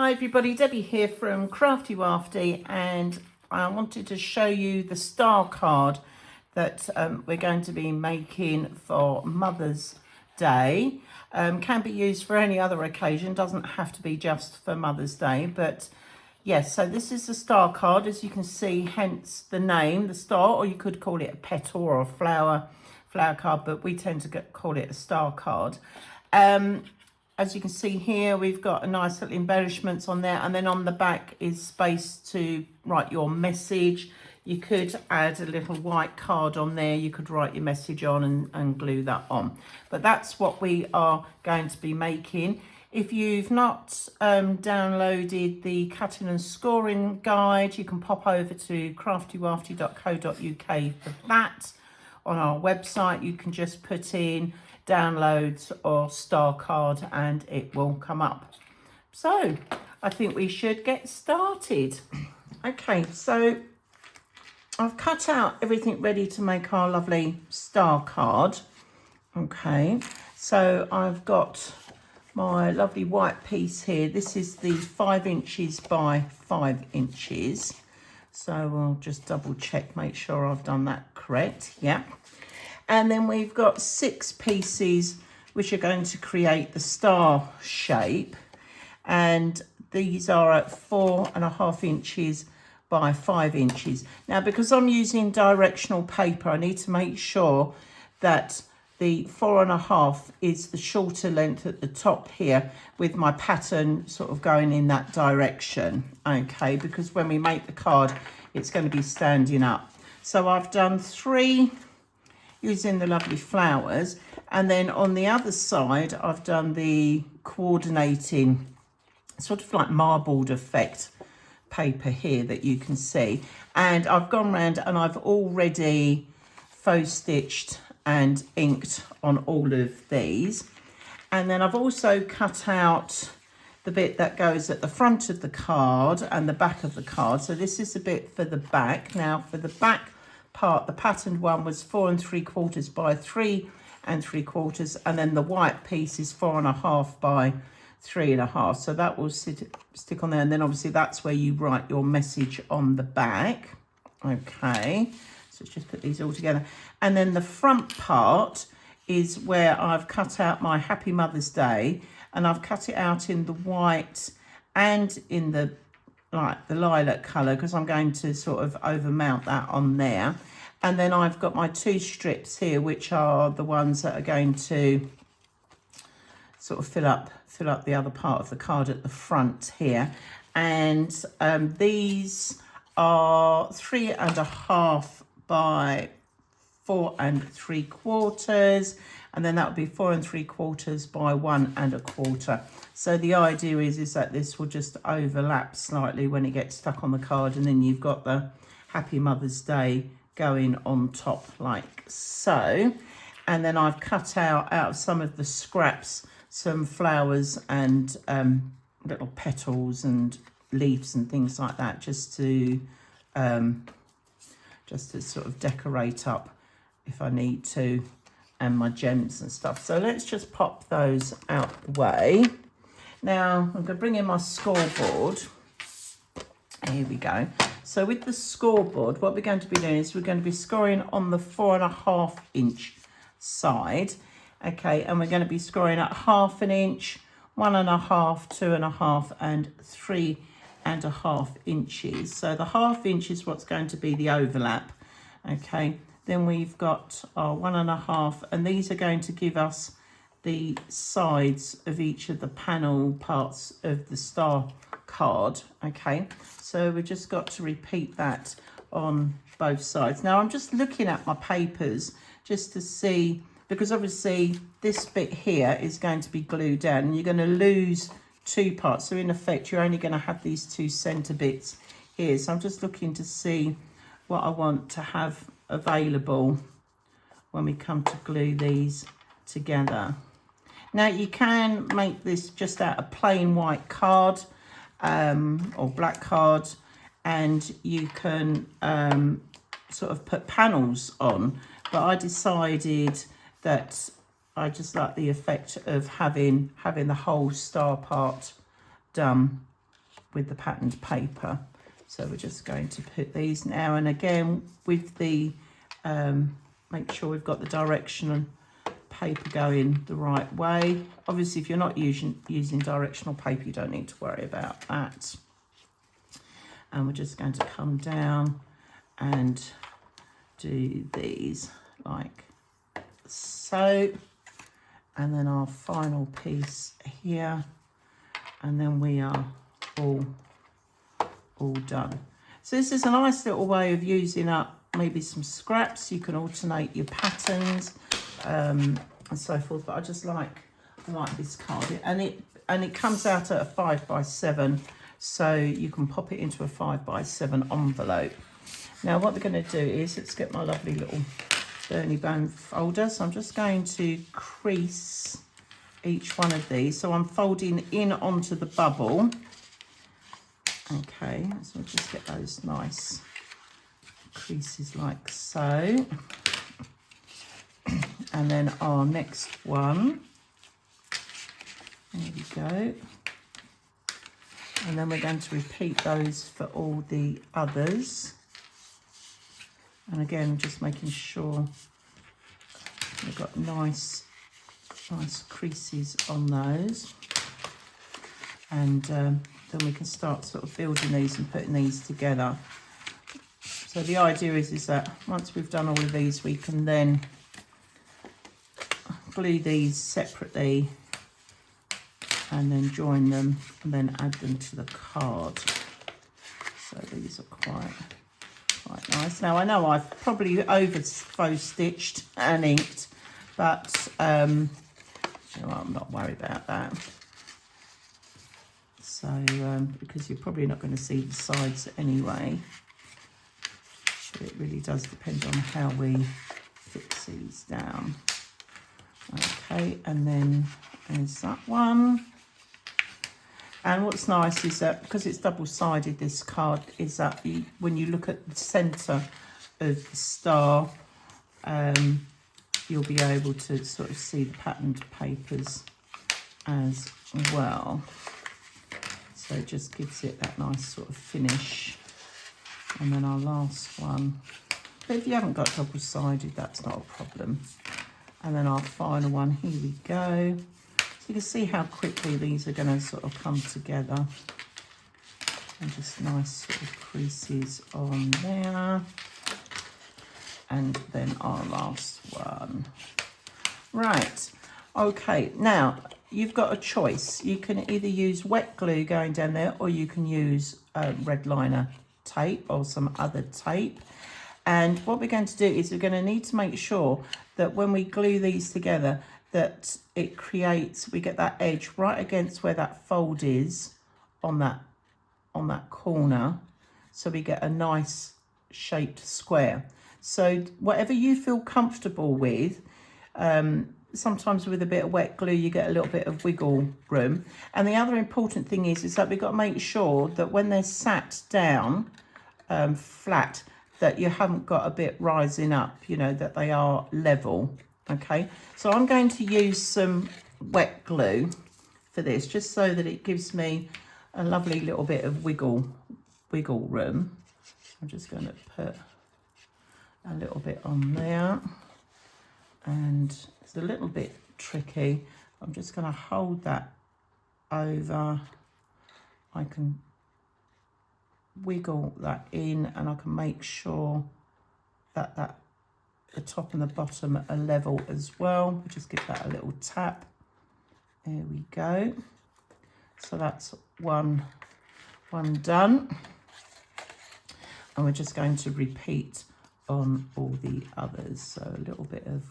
Hi everybody, Debbie here from Craftywafty, and I wanted to show you the star card that we're going to be making for Mother's Day. Can be used for any other occasion, doesn't have to be just for Mother's Day, but yes, so this is the star card, as you can see, hence the name, the star, or you could call it a petal or a flower card, but we tend to call it a star card. As you can see here, we've got a nice little embellishments on there, and then on the back is space to write your message. You could add a little white card on there, you could write your message on and glue that on. But that's what we are going to be making. If you've not downloaded the cutting and scoring guide, you can pop over to craftywafty.co.uk for that. On our website, you can just put in downloads or star card and it will come up. So I think we should get started. Okay, so I've cut out everything ready to make our lovely star card. Okay, so I've got my lovely white piece here. This is the 5 inches by 5 inches. So we'll just double check, make sure I've done that correct. Yeah. And then we've got 6 pieces which are going to create the star shape. And these are at 4.5 inches by 5 inches. Now, because I'm using directional paper, I need to make sure that the 4.5 is the shorter length at the top here, with my pattern sort of going in that direction. Okay, because when we make the card, it's going to be standing up. So I've done 3 using the lovely flowers, and then on the other side I've done the coordinating sort of like marbled effect paper here that you can see, and I've gone around and I've already faux stitched and inked on all of these. And then I've also cut out the bit that goes at the front of the card and the back of the card. So this is a bit for the back. Now for the back part, the patterned one was 4 3/4 by 3 3/4, and then the white piece is 4.5 by 3.5. So that will stick on there, and then obviously that's where you write your message on the back. Okay, so let's just put these all together. And then the front part is where I've cut out my Happy Mother's Day, and I've cut it out in the white and in the lilac colour, because I'm going to sort of overmount that on there. And then I've got my 2 strips here, which are the ones that are going to sort of fill up the other part of the card at the front here. And these are 3.5 by 4 3/4, and then that would be 4 3/4 by 1 1/4. So the idea is that this will just overlap slightly when it gets stuck on the card, and then you've got the Happy Mother's Day going on top like so. And then I've cut out of some of the scraps some flowers and little petals and leaves and things like that, just to sort of decorate up if I need to, and my gems and stuff. So let's just pop those out the way. Now I'm going to bring in my scoreboard. Here we go. So with the scoreboard, what we're going to be doing is we're going to be scoring on the 4.5 inch side. Okay, and we're going to be scoring at 1/2 inch, 1.5, 2.5, and 3.5 inches. So the 1/2 inch is what's going to be the overlap. Okay, then we've got our 1.5, and these are going to give us the sides of each of the panel parts of the star card. Okay, so we've just got to repeat that on both sides. Now I'm just looking at my papers just to see, because obviously this bit here is going to be glued down, and you're going to lose 2 parts. So in effect, you're only going to have these 2 center bits here. So I'm just looking to see what I want to have available when we come to glue these together. Now you can make this just out of plain white card or black card, and you can sort of put panels on, but I decided that I just like the effect of having the whole star part done with the patterned paper. So we're just going to put these now, and again with the make sure we've got the directional paper going the right way. Obviously if you're not using directional paper, you don't need to worry about that. And we're just going to come down and do these like so, and then our final piece here, and then we are all done. So this is a nice little way of using up maybe some scraps. You can alternate your patterns and so forth, but I like this card, and it comes out at a 5x7, so you can pop it into a 5x7 envelope. Now what we're going to do is, let's get my lovely little Bernie bone folder. So I'm just going to crease each one of these, so I'm folding in onto the bubble. Okay, so we'll just get those nice creases like so. And then our next one, there we go. And then we're going to repeat those for all the others. And again, just making sure we've got nice creases on those. And then we can start sort of building these and putting these together. So the idea is that once we've done all of these, we can then glue these separately and then join them and then add them to the card. So these are quite nice. Now I know I've probably over faux stitched and inked, but you know, I'm not worried about that. So because you're probably not going to see the sides anyway, but it really does depend on how we fix these down. Okay, and then there's that one. And what's nice is that because it's double-sided, this card, is that when you look at the centre of the star, you'll be able to sort of see the patterned papers as well. So it just gives it that nice sort of finish. And then our last one, but if you haven't got double-sided, that's not a problem. And then our final one, here we go. So you can see how quickly these are going to sort of come together. And just nice sort of creases on there. And then our last one. Right, okay, now you've got a choice. You can either use wet glue going down there, or you can use red liner tape or some other tape. And what we're going to do is we're going to need to make sure that when we glue these together, that it creates, we get that edge right against where that fold is on that corner, so we get a nice shaped square. So whatever you feel comfortable with, sometimes with a bit of wet glue you get a little bit of wiggle room. And the other important thing is that we've got to make sure that when they're sat down flat, that you haven't got a bit rising up, you know, that they are level. Okay, so I'm going to use some wet glue for this, just so that it gives me a lovely little bit of wiggle room. I'm just going to put a little bit on there, and it's a little bit tricky. I'm just going to hold that over. I can wiggle that in, and I can make sure that the top and the bottom are level as well. We'll just give that a little tap. There we go. So that's one done, and we're just going to repeat on all the others. So a little bit of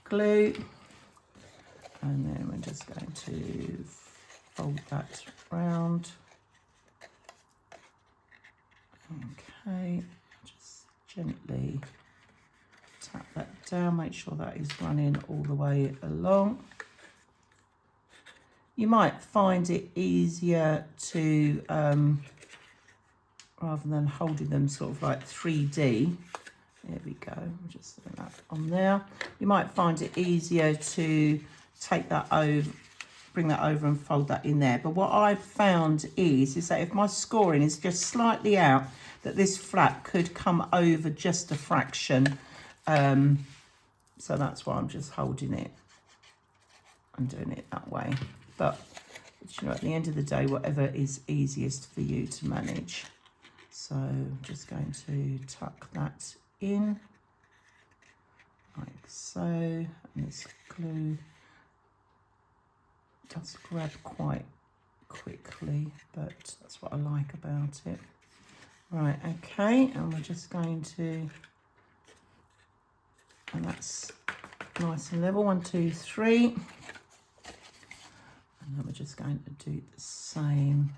glue, and then we're just going to fold that round. Okay, just gently tap that down, make sure that is running all the way along. You might find it easier to, rather than holding them sort of like 3D, there we go, we'll just put that on there. You might find it easier to take that over, bring that over and fold that in there. But what I've found is that if my scoring is just slightly out, that this flap could come over just a fraction. So that's why I'm just holding it and doing it that way. But you know, at the end of the day, whatever is easiest for you to manage. So I'm just going to tuck that in like so, and this glue does grab quite quickly, but that's what I like about it. Right, okay, and we're just going to, and that's nice and level, 1, 2, 3. And then we're just going to do the same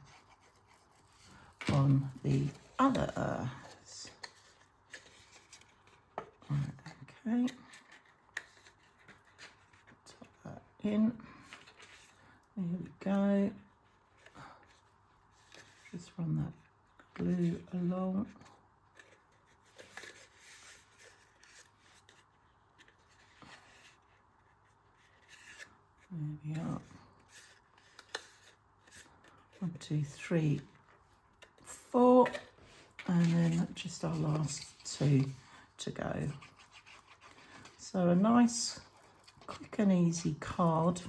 on the other earths. Right, okay. Tuck that in. There we go. Just run that glue along. There we are. 1, 2, 3, 4, and then just our last 2 to go. So a nice, quick and easy card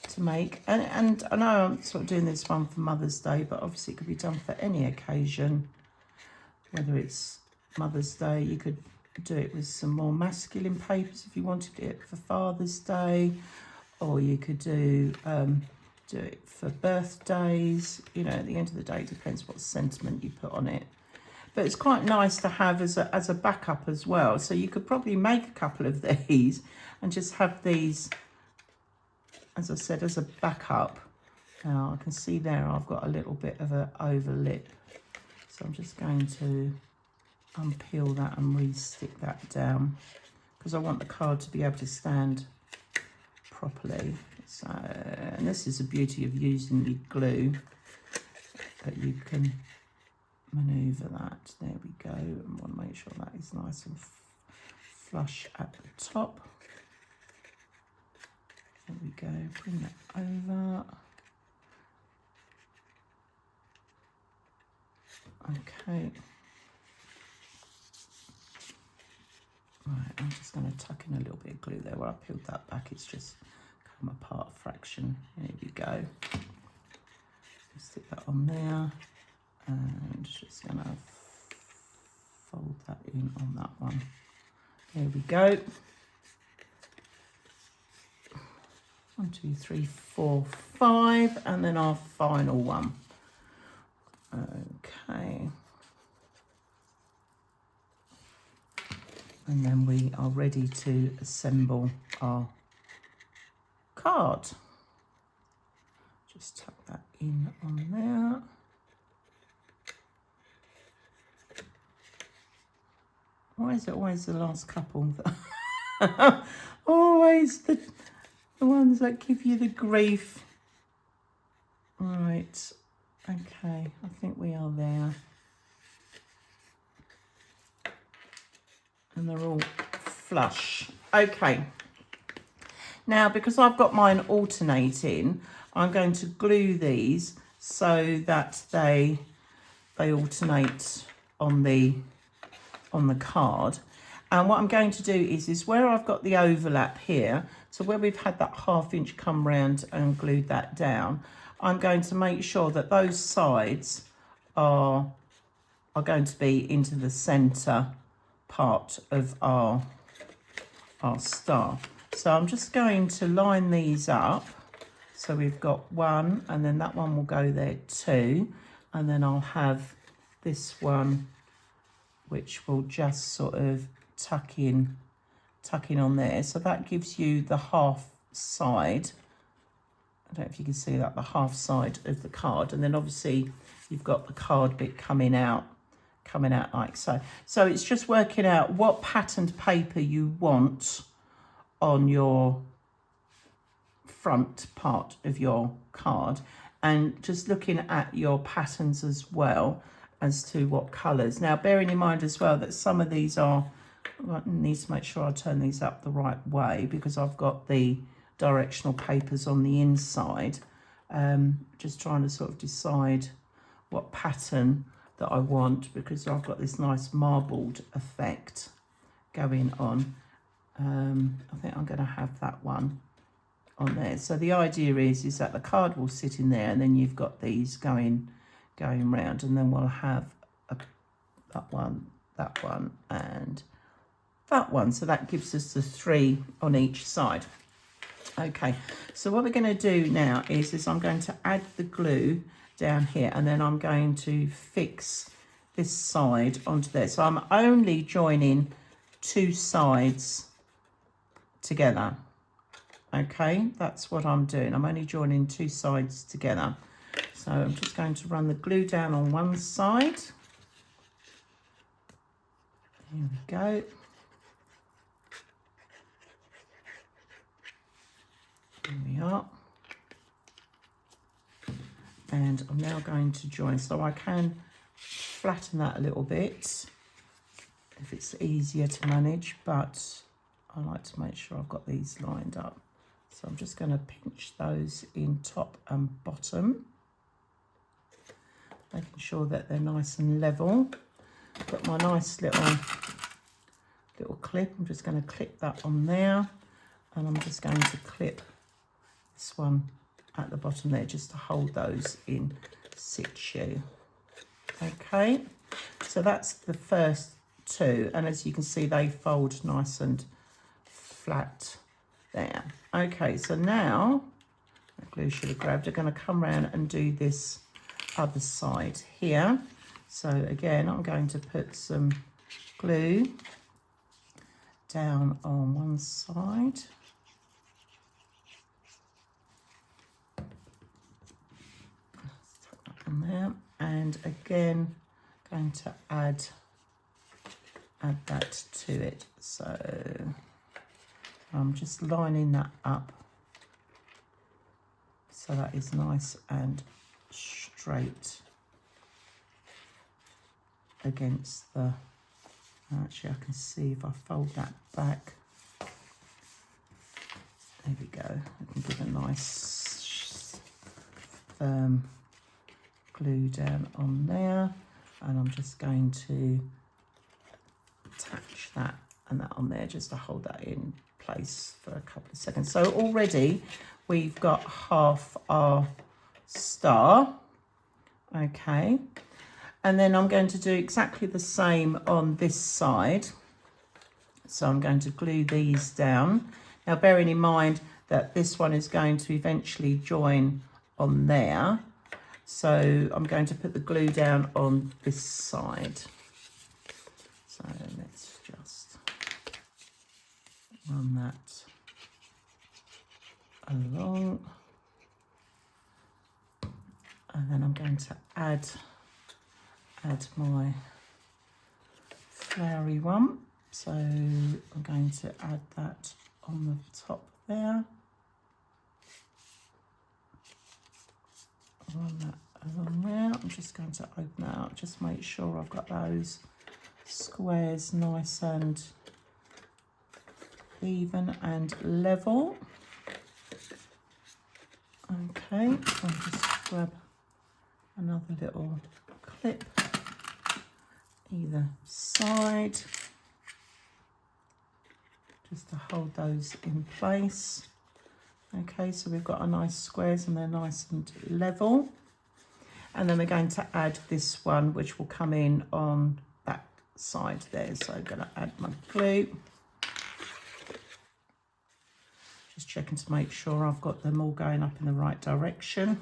to make. And I know I'm sort of doing this one for Mother's Day, but obviously it could be done for any occasion. Whether it's Mother's Day, you could do it with some more masculine papers if you wanted it for Father's Day, or you could do it for birthdays. You know, at the end of the day, it depends what sentiment you put on it. But it's quite nice to have as a backup as well. So you could probably make a couple of these and just have these, as I said, as a backup. Now I can see there I've got a little bit of an over lip. So I'm just going to unpeel that and re-stick that down, because I want the card to be able to stand properly. So, and this is the beauty of using the glue, that you can manoeuvre that. There we go. And want to make sure that is nice and flush at the top. There we go. Bring that over. Okay. Right, I'm just going to tuck in a little bit of glue there. Where I peeled that back, it's just come apart a fraction. There we go. Just stick that on there, and just going to fold that in on that one. There we go. 1, 2, 3, 4, 5, and then our final one. Okay. And then we are ready to assemble our card. Just tuck that in on there. Why is it always the last couple that always the ones that give you the grief? Right, okay, I think we are there. And they're all flush. Okay. Now, because I've got mine alternating, I'm going to glue these so that they alternate on the card. And what I'm going to do is where I've got the overlap here, so where we've had that 1/2 inch come round and glued that down, I'm going to make sure that those sides are going to be into the centre part of our star. So I'm just going to line these up. So we've got 1, and then that one will go there 2, and then I'll have this one which will just sort of tuck in on there. So that gives you the half side. I don't know if you can see that, the half side of the card, and then obviously you've got the card bit coming out like so. So it's just working out what patterned paper you want on your front part of your card, and just looking at your patterns as well as to what colours. Now, bearing in mind as well that some of these are, I need to make sure I turn these up the right way, because I've got the directional papers on the inside. Just trying to sort of decide what pattern that I want, because I've got this nice marbled effect going on. I think I'm going to have that one on there. So the idea is that the card will sit in there, and then you've got these going round, and then we'll have that one, and that one. So that gives us the 3 on each side. Okay, so what we're going to do now is I'm going to add the glue down here, and then I'm going to fix this side onto there. So I'm only joining 2 sides together. Okay, that's what I'm doing. I'm only joining 2 sides together. So I'm just going to run the glue down on one side. Here we go. Here we are. And I'm now going to join, so I can flatten that a little bit if it's easier to manage, but I like to make sure I've got these lined up. So I'm just going to pinch those in top and bottom, making sure that they're nice and level. Got my nice little clip. I'm just going to clip that on there, and I'm just going to clip this one at the bottom there, just to hold those in situ. Okay, so that's the first 2, and as you can see, they fold nice and flat there. Okay, so now the glue should have grabbed. I'm going to come around and do this other side here. So again, I'm going to put some glue down on one side. On there, and again going to add that to it. So I'm just lining that up so that is nice and straight against the, actually I can see if I fold that back, there we go, I can give a nice glue down on there, and I'm just going to attach that and that on there just to hold that in place for a couple of seconds. So already we've got half our star. Okay, and then I'm going to do exactly the same on this side. So I'm going to glue these down. Now bearing in mind that this one is going to eventually join on there, so I'm going to put the glue down on this side. So let's just run that along. And then I'm going to add my flowery one. So I'm going to add that on the top there. Run that along there. I'm just going to open that up, just make sure I've got those squares nice and even and level. Okay, I'll just grab another little clip either side just to hold those in place. Okay, so we've got our nice squares and they're nice and level. And then we're going to add this one, which will come in on that side there. So I'm going to add my glue. Just checking to make sure I've got them all going up in the right direction.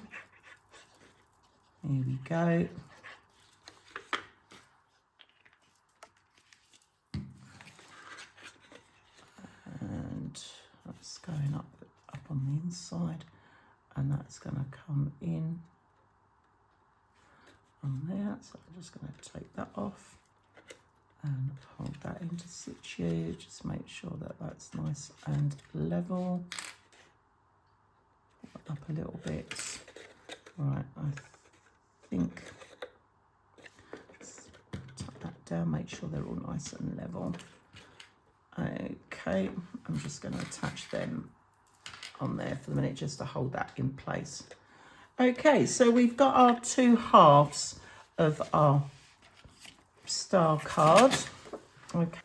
Here we go. And that's going up on the inside, and that's going to come in on there. So I'm just going to take that off and hold that into situ. Just make sure that that's nice and level. Up a little bit. Right, I think just tuck that down, make sure they're all nice and level. Okay, I'm just going to attach them on there for the minute just to hold that in place. Okay, so we've got our 2 halves of our star card. Okay.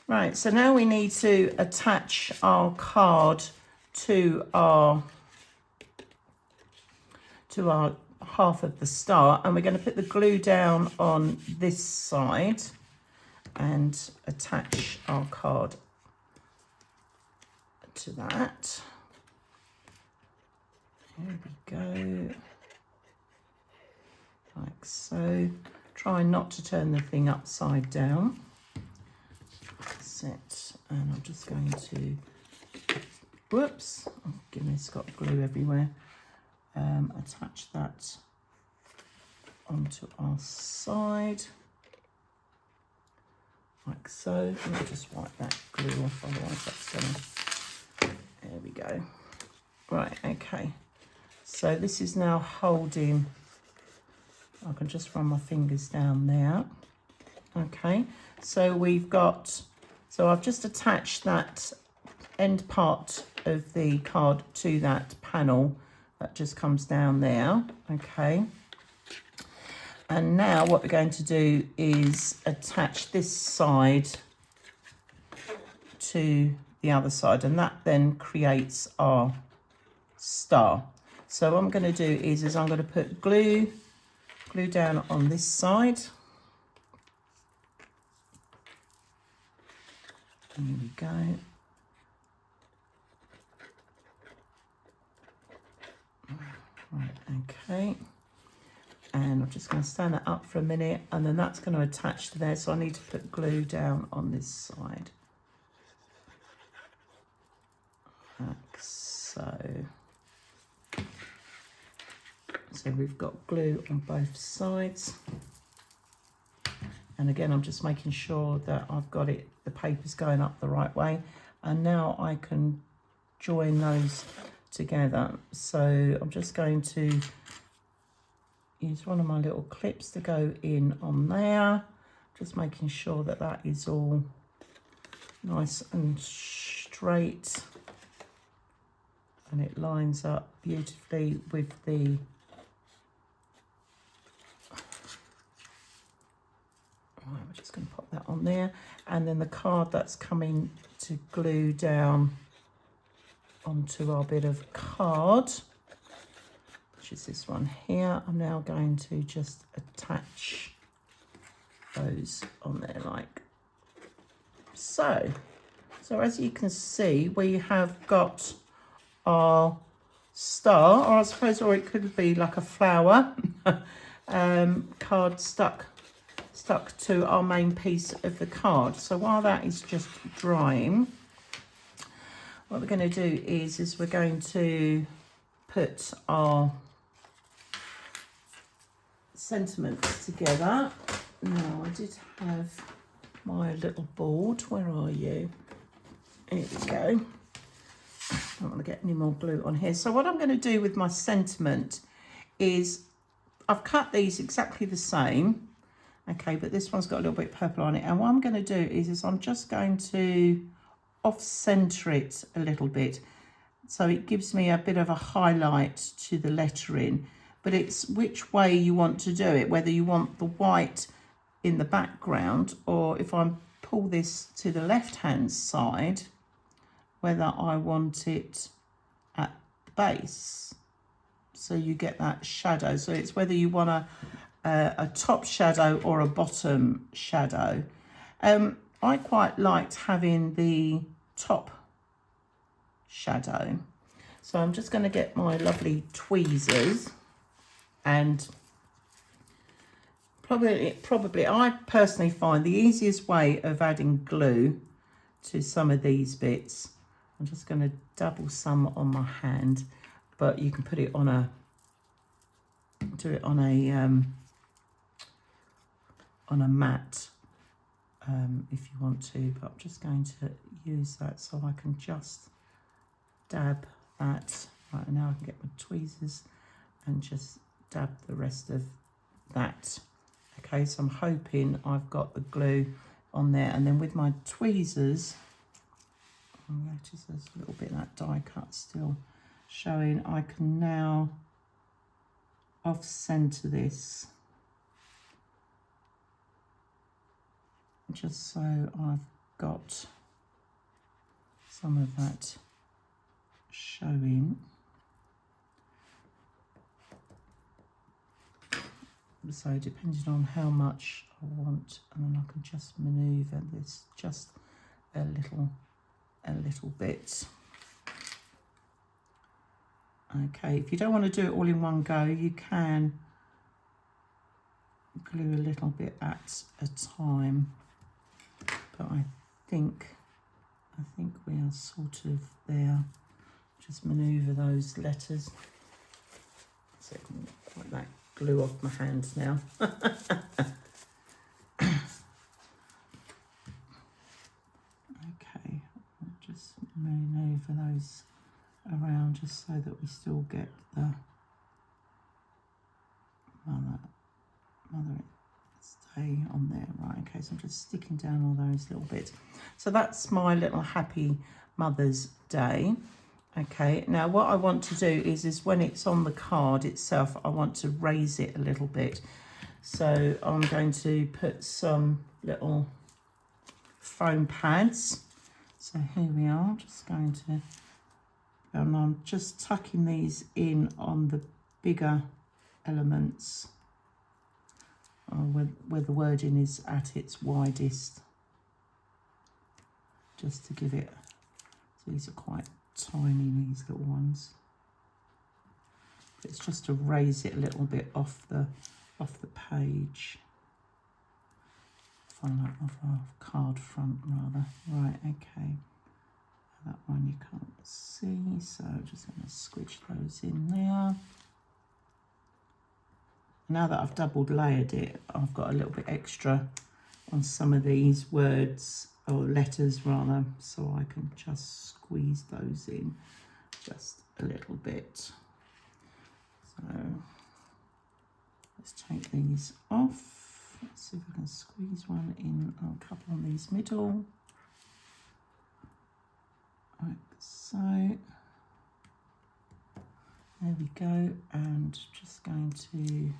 Right, so now we need to attach our card to our half of the star, and we're going to put the glue down on this side and attach our card to that. Here we go, like so. Try not to turn the thing upside down. That's it. And I'm just going to, whoops, oh goodness, got glue everywhere. Attach that onto our side, like so. Let me just wipe that glue off, otherwise that's gonna, there we go. Right, okay. So this is now holding, I can just run my fingers down there. Okay, so we've got, so I've just attached that end part of the card to that panel that just comes down there. Okay, and now what we're going to do is attach this side to the other side, and that then creates our star. So what I'm going to do is I'm going to put glue down on this side. Here we go. Right, okay. And I'm just going to stand that up for a minute, and then that's going to attach to there. So I need to put glue down on this side. Like so. So we've got glue on both sides. And again, I'm just making sure that I've got it, the paper's going up the right way. And now I can join those together. So I'm just going to use one of my little clips to go in on there. Just making sure that that is all nice and straight. And it lines up beautifully with the we're just going to pop that on there, and then the card that's coming to glue down onto our bit of card, which is this one here. I'm now going to just attach those on there like so. So as you can see, we have got our star, or I suppose, or it could be like a flower, card stuck to our main piece of the card. So while that is just drying, what we're going to do is we're going to put our sentiments together. Now I did have my little board. Where are you? Here we go. I don't want to get any more glue on here. So what I'm going to do with my sentiment is I've cut these exactly the same. Okay, but this one's got a little bit purple on it. And what I'm going to do is I'm just going to off-center it a little bit. So it gives me a bit of a highlight to the lettering. But it's which way you want to do it, whether you want the white in the background, or if I pull this to the left-hand side, whether I want it at the base. So you get that shadow. So it's whether you want a top shadow or a bottom shadow. I quite liked having the top shadow. So I'm just going to get my lovely tweezers, and probably I personally find the easiest way of adding glue to some of these bits, I'm just going to dabble some on my hand, but you can put it on a, do it on a mat if you want to, but I'm just going to use that so I can just dab that. Right, now I can get my tweezers and just dab the rest of that. Okay, so I'm hoping I've got the glue on there, and then with my tweezers, Notice there's a little bit of that die cut still showing. I can now off center this just so I've got some of that showing. So depending on how much I want, and then I can just maneuver this just a little bit. Okay, if you don't want to do it all in one go, you can glue a little bit at a time. But I think we are sort of there. Just maneuver those letters. So I can wipe that glue off my hands now. Okay, I'll just maneuver those around just so that we still get the mother stay on there. Right, okay, so I'm just sticking down all those little bits. So that's my little happy Mother's Day. Okay, now what I want to do is when it's on the card itself, I want to raise it a little bit. So I'm going to put some little foam pads. So here we are, just going to, and I'm just tucking these in on the bigger elements where the wording is at its widest, just to give it, so these are quite tiny, these little ones. It's just to raise it a little bit off the page, off our card front rather. Right, okay. That one you can't see, so I'm just going to squidge those in there. Now that I've doubled layered it, I've got a little bit extra on some of these words, or letters rather, so I can just squeeze those in just a little bit. So let's take these off. Let's see if I can squeeze one in, a couple on these middle. Like so. There we go, and just going to see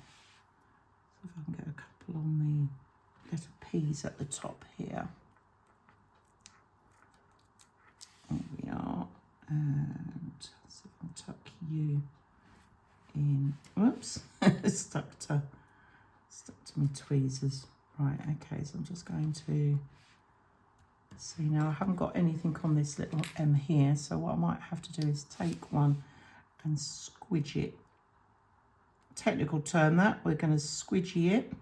if I can get a couple on the letter P's at the top here. There we are, and see if I can tuck you in. Whoops, stuck to my tweezers. Right, okay, so I'm just going to see now. I haven't got anything on this little M here, so what I might have to do is take one and squidge it. Technical term that, we're going to squidgy it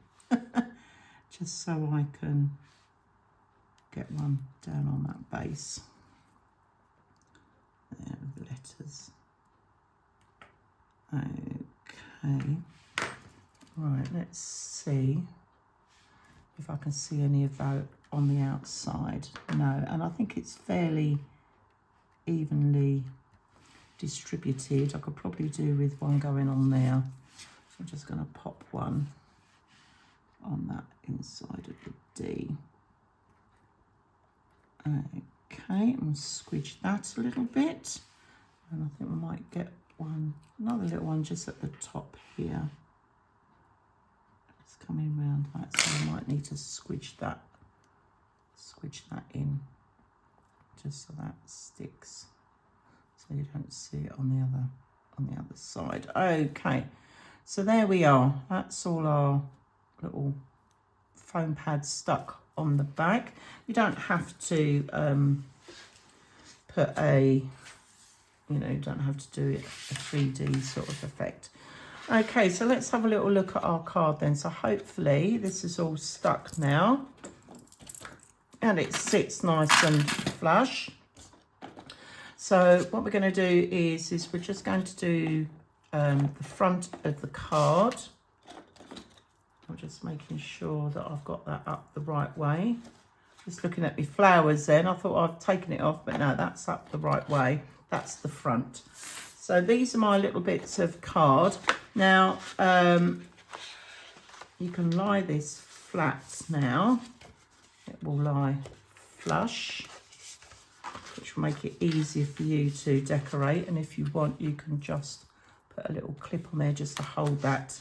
just so I can get one down on that base there with the letters. Okay, right, let's see if I can see any of that on the outside. No, and I think it's fairly evenly distributed. I could probably do with one going on there. So I'm just going to pop one on that inside of the D. Okay, and squidge that a little bit. And I think we might get another little one just at the top here. It's coming around that, so I might need to squidge that in just so that sticks, so you don't see it on the other side. Okay, so there we are. That's all our little foam pads stuck on the back. You don't have to put don't have to do it a 3D sort of effect. Okay, so let's have a little look at our card then. So hopefully this is all stuck now and it sits nice and flush. So what we're going to do is we're just going to do the front of the card. I'm just making sure that I've got that up the right way. Just looking at my flowers then, I thought I'd taken it off, but no, that's up the right way. That's the front. So these are my little bits of card. Now, you can lie this flat now. It will lie flush. which will make it easier for you to decorate. And if you want, you can just put a little clip on there just to hold that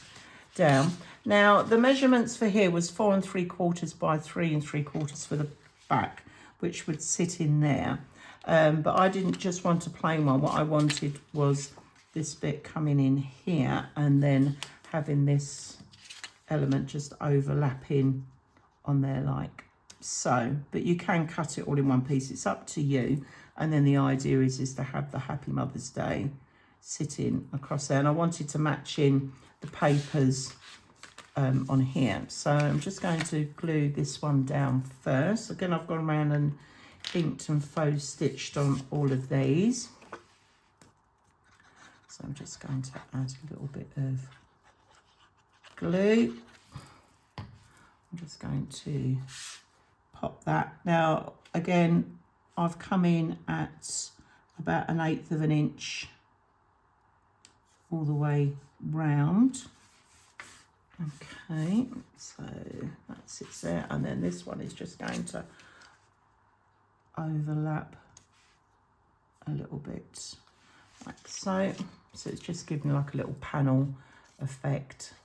down. Now, the measurements for here was 4 3/4 by 3 3/4 for the back, which would sit in there. But I didn't just want a plain one. What I wanted was this bit coming in here and then having this element just overlapping on there like so. But you can cut it all in one piece. It's up to you. And then the idea is to have the Happy Mother's Day sitting across there. And I wanted to match in the papers on here. So I'm just going to glue this one down first. Again, I've gone around and inked and faux stitched on all of these. So I'm just going to add a little bit of glue. I'm just going to pop that. Now, again, I've come in at about 1/8 of an inch all the way round. Okay, so that sits there, and then this one is just going to overlap a little bit like so. So it's just giving like a little panel effect.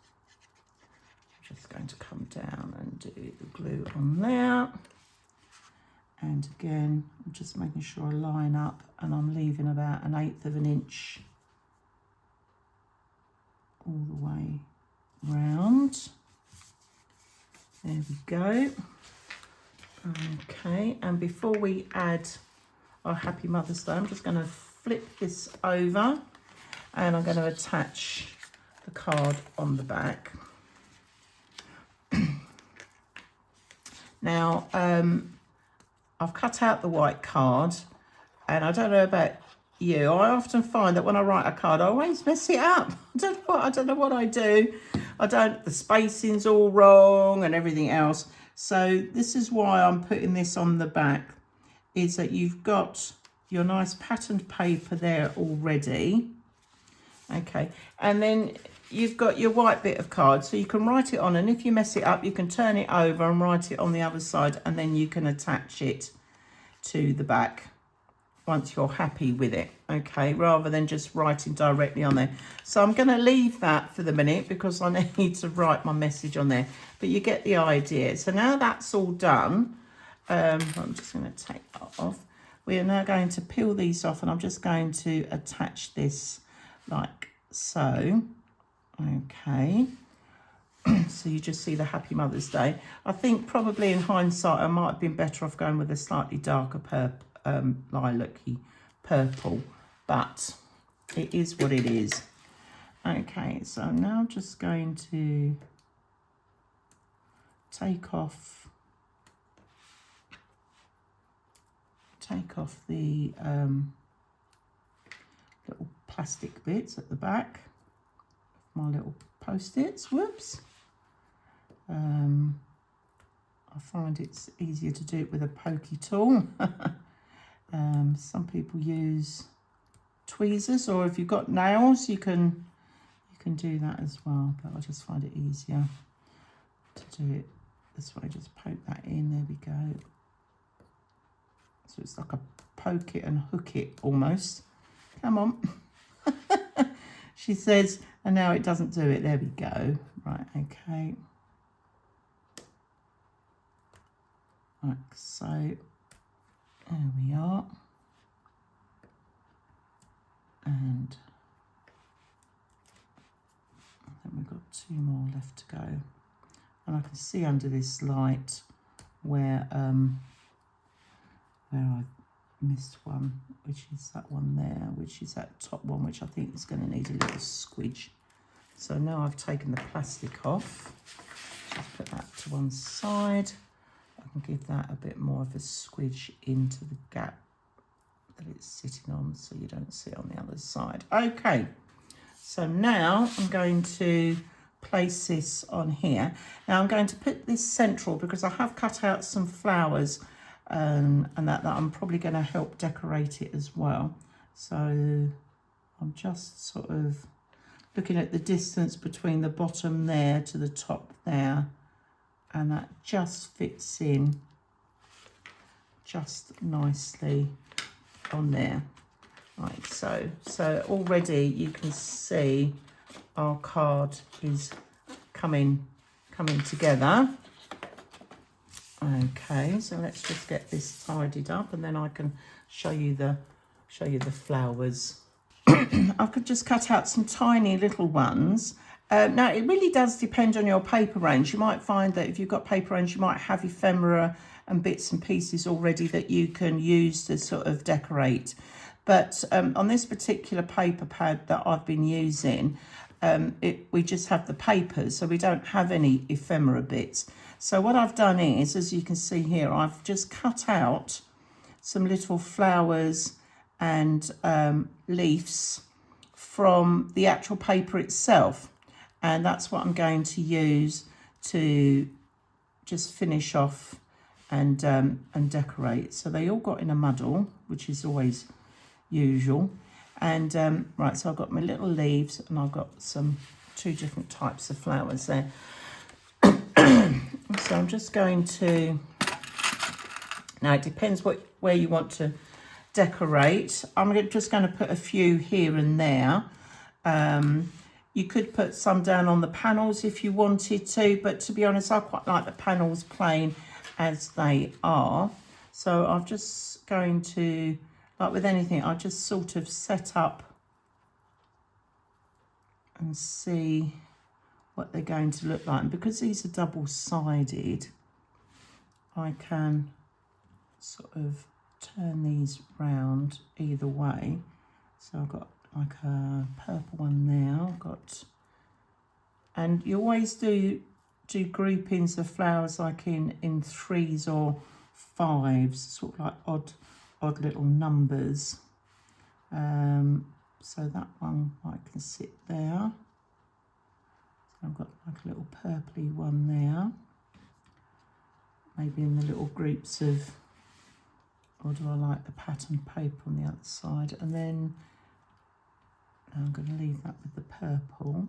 I'm just going to come down and do the glue on there. And again, I'm just making sure I line up, and I'm leaving about 1/8 of an inch all the way round. There we go. Okay, and before we add our Happy Mother's Day, I'm just going to flip this over and I'm going to attach the card on the back. Now, I've cut out the white card, and I don't know about you, I often find that when I write a card, I always mess it up. I don't know what I do. The spacing's all wrong and everything else. So this is why I'm putting this on the back, is that you've got your nice patterned paper there already. Okay, and then you've got your white bit of card, so you can write it on, and if you mess it up, you can turn it over and write it on the other side, and then you can attach it to the back once you're happy with it, okay, rather than just writing directly on there. So I'm going to leave that for the minute because I need to write my message on there, but you get the idea. So now that's all done, I'm just going to take that off. We are now going to peel these off, and I'm just going to attach this like so. Okay, so you just see the Happy Mother's Day. I think probably in hindsight, I might have been better off going with a slightly darker purple, lilac-y purple, but it is what it is. Okay, so I'm now just going to take off the little plastic bits at the back, my little post-its. Whoops. I find it's easier to do it with a pokey tool. Some people use tweezers, or if you've got nails, you can do that as well, but I just find it easier to do it this way. Just poke that in. There we go. So it's like a poke it and hook it almost. Come on. She says, and now it doesn't do it. There we go. Right, okay. Like so. There we are. And I think we've got 2 more left to go. And I can see under this light where I missed one, which is that one there, which is that top one, which I think is going to need a little squidge. So now I've taken the plastic off, just put that to one side. I can give that a bit more of a squidge into the gap that it's sitting on, so you don't see it on the other side. Okay, so now I'm going to place this on here. Now I'm going to put this central because I have cut out some flowers and that I'm probably going to help decorate it as well. So I'm just sort of looking at the distance between the bottom there to the top there, and that just fits in just nicely on there, like so. So already you can see our card is coming together. Okay, so let's just get this tidied up, and then I can show you the flowers. I could just cut out some tiny little ones. Now it really does depend on your paper range. You might find that if you've got paper range, you might have ephemera and bits and pieces already that you can use to sort of decorate. But on this particular paper pad that I've been using, we just have the papers, so we don't have any ephemera bits. So what I've done is, as you can see here, I've just cut out some little flowers and leaves from the actual paper itself, and that's what I'm going to use to just finish off and decorate. So they all got in a muddle, which is always usual. And right, so I've got my little leaves, and I've got two different types of flowers there. So I'm just going to, now it depends where you want to decorate. I'm just going to put a few here and there. You could put some down on the panels if you wanted to, but to be honest, I quite like the panels plain as they are. So I'm just going to, like with anything, I just sort of set up and see what they're going to look like. And because these are double-sided, I can sort of turn these round either way. So I've got like a purple one there. I've got, and you always do groupings of flowers like in 3s or 5s, sort of like odd little numbers. So that one I can sit there. So I've got like a little purpley one there. Maybe in the little groups of, or do I like the pattern paper on the other side? And then I'm going to leave that with the purple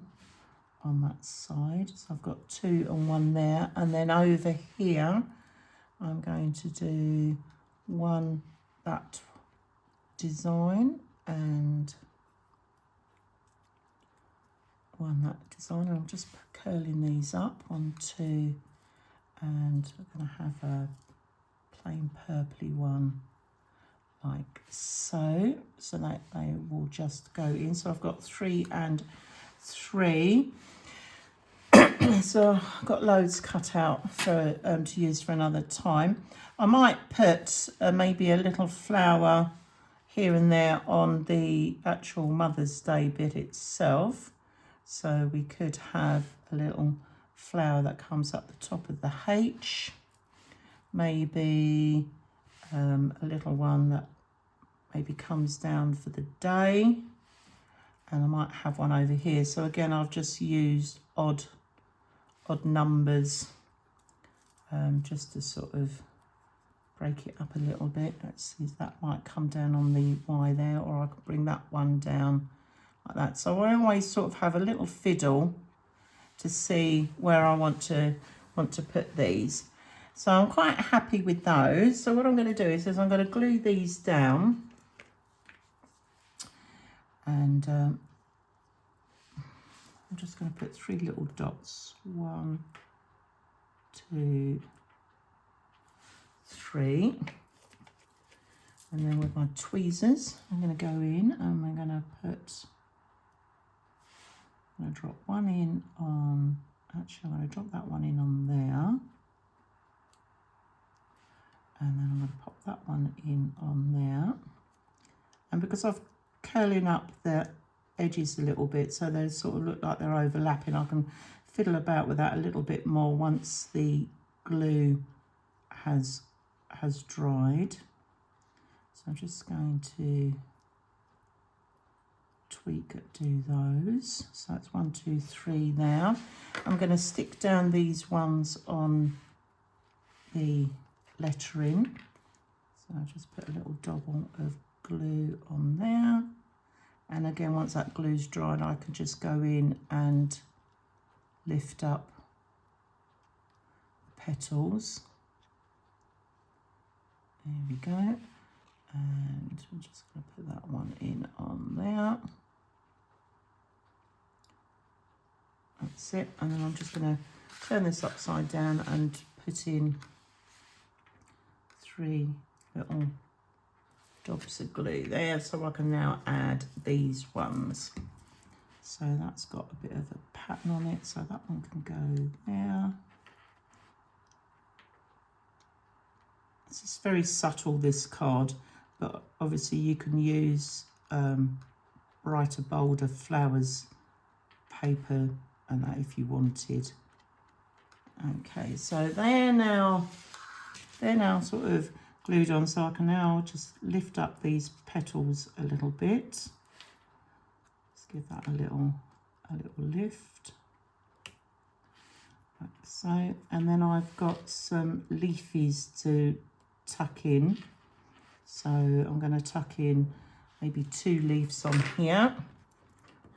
on that side. So I've got 2 and 1 there. And then over here, I'm going to do one that design and one that design. And I'm just curling these up, 1, 2, and we're going to have a plain purpley one like so, so that they will just go in. So I've got 3 and 3. So I've got loads cut out for to use for another time. I might put maybe a little flower here and there on the actual Mother's Day bit itself. So we could have a little flower that comes up the top of the H, maybe a little one that maybe comes down for the day, and I might have one over here. So again, I've just used odd numbers just to sort of break it up a little bit. Let's see, that might come down on the Y there, or I could bring that one down like that. So I always sort of have a little fiddle to see where I want to put these. So I'm quite happy with those. So what I'm going to do is I'm going to glue these down, and I'm just going to put 3 little dots. 1, 2, 3. And then with my tweezers, I'm going to go in and we're going to put, I'm going to drop one in on, actually I'm going to drop that one in on there. And then I'm going to pop that one in on there. And because I've curling up the edges a little bit so they sort of look like they're overlapping, I can fiddle about with that a little bit more once the glue has dried. So I'm just going to tweak it, do those. So that's 1, 2, 3 now. I'm going to stick down these ones on the lettering. So I'll just put a little dab of glue on there. And again, once that glue's dried, I can just go in and lift up the petals. There we go. And I'm just going to put that one in on there. That's it. And then I'm just going to turn this upside down and put in 3 little dobs of glue there, so I can now add these ones. So that's got a bit of a pattern on it, so that one can go there. This is very subtle, this card, but obviously you can use brighter, bolder flowers paper and that if you wanted. Okay, so they're now sort of glued on, so I can now just lift up these petals a little bit. Just give that a little lift, like so. And then I've got some leafies to tuck in, so I'm going to tuck in maybe 2 leaves on here.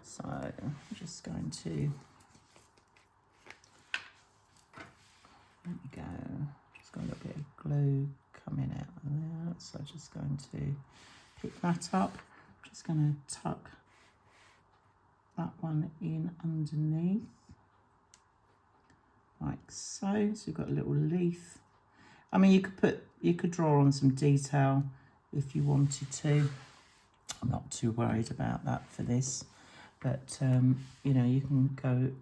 So I'm just going to, there we go, just got a little bit of glue coming out of there, so just going to pick that up. Just going to tuck that one in underneath, like so. So you've got a little leaf. I mean, you could draw on some detail if you wanted to. I'm not too worried about that for this, but you know, you can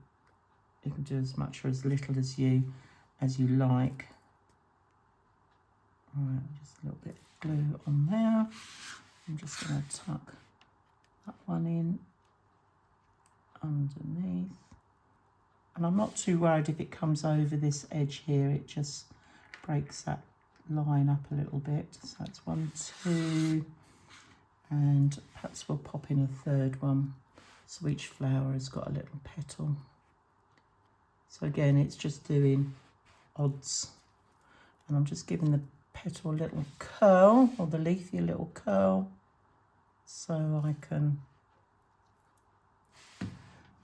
do as much or as little as you like. All right, just a little bit of glue on there. I'm just going to tuck that one in underneath, and I'm not too worried if it comes over this edge here. It just breaks that line up a little bit. So that's 1, 2, and perhaps we'll pop in a 3rd one, so each flower has got a little petal. So again, it's just doing odds, and I'm just giving the petal a little curl, or the leafy a little curl, so I can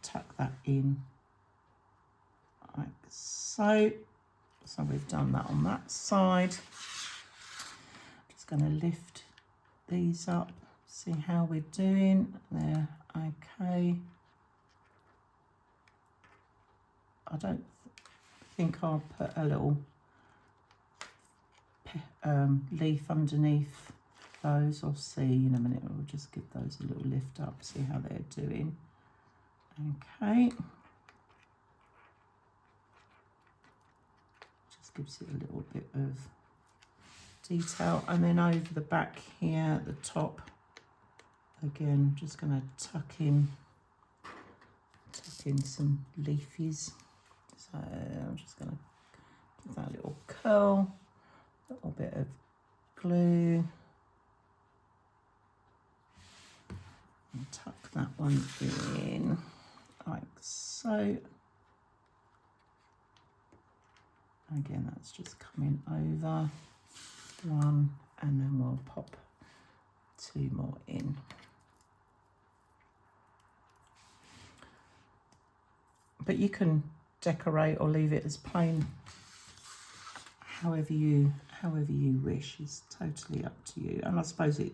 tuck that in like so. So we've done that on that side. Just going to lift these up, see how we're doing there. Okay, I don't think I'll put a little leaf underneath those. I'll see in a minute. We'll just give those a little lift up, see how they're doing. Okay, just gives it a little bit of detail. And then over the back here at the top, again, just going to tuck in some leafies. So I'm just going to give that a little curl, a little bit of glue, and tuck that one in like so. Again, that's just coming over one, and then we'll pop 2 more in. But you can decorate or leave it as plain, however you wish. It's totally up to you. And I suppose it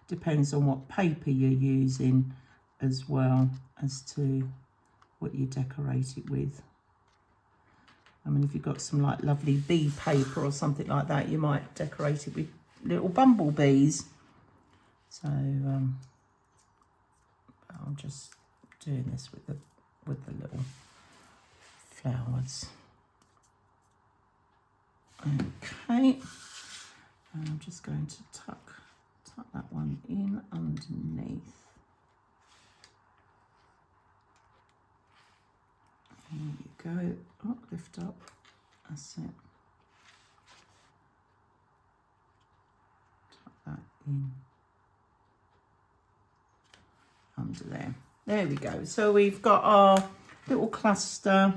depends on what paper you're using as well as to what you decorate it with. I mean, if you've got some like lovely bee paper or something like that, you might decorate it with little bumblebees. So I'm just doing this with the little flowers. Okay, and I'm just going to tuck that one in underneath. There you go. Oh, lift up. That's it. Tuck that in under there. There we go. So we've got our little cluster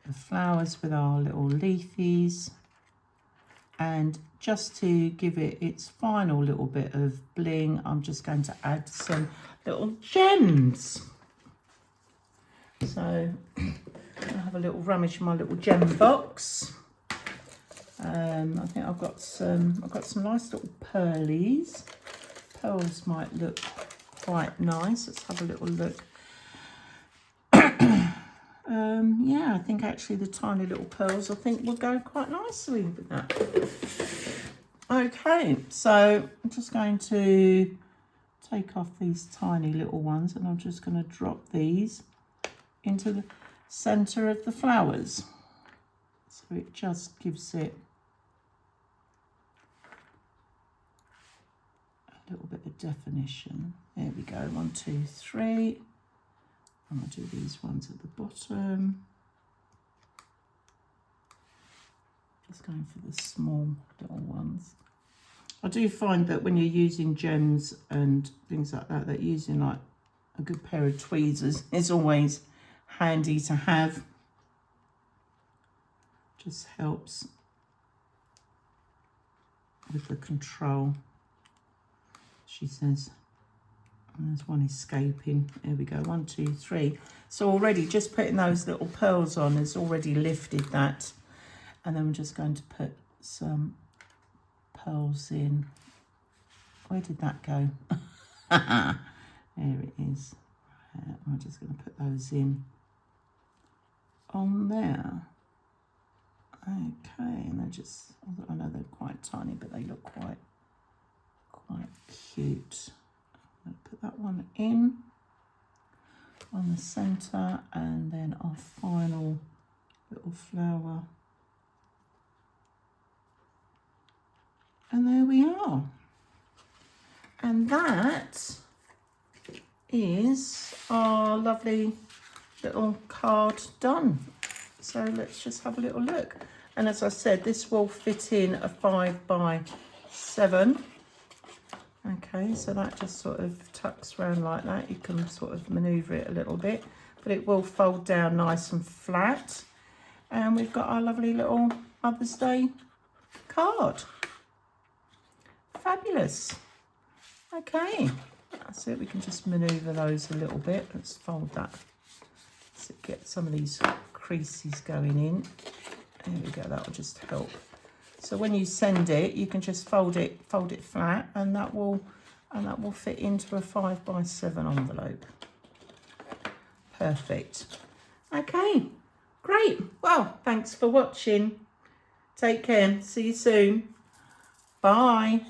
of flowers with our little leafies, and just to give it its final little bit of bling, I'm just going to add some little gems. So I'll have a little rummage in my little gem box. I think I've got some nice little pearlies. Pearls might look quite nice. Let's have a little look. Yeah, I think actually the tiny little pearls I think will go quite nicely with that. Okay, so I'm just going to take off these tiny little ones and I'm just going to drop these into the centre of the flowers. So it just gives it a little bit of definition. There we go, 1, 2, 3. I'm going to do these ones at the bottom. Just going for the small little ones. I do find that when you're using gems and things like that, that using like a good pair of tweezers is always handy to have. Just helps with the control. She says, and there's one escaping. There we go, 1, 2, 3. So already just putting those little pearls on has already lifted that. And then we're just going to put some pearls in. Where did that go? There it is. I'm just going to put those in on there. Okay, and they're just, I know they're quite tiny, but they look quite cute. I'm going to put that one in on the centre, and then our final little flower. And there we are. And that is our lovely little card done. So let's just have a little look. And as I said, this will fit in a 5 by 7. Okay, so that just sort of tucks around like that. You can sort of manoeuvre it a little bit, but it will fold down nice and flat. And we've got our lovely little Mother's Day card. Fabulous. Okay, that's it. We can just manoeuvre those a little bit. Let's fold that. Let's get some of these creases going in. There we go, that will just help. So when you send it, you can just fold it flat, and that will fit into a 5 by 7 envelope. Perfect. Okay, great. Well, thanks for watching. Take care. See you soon. Bye.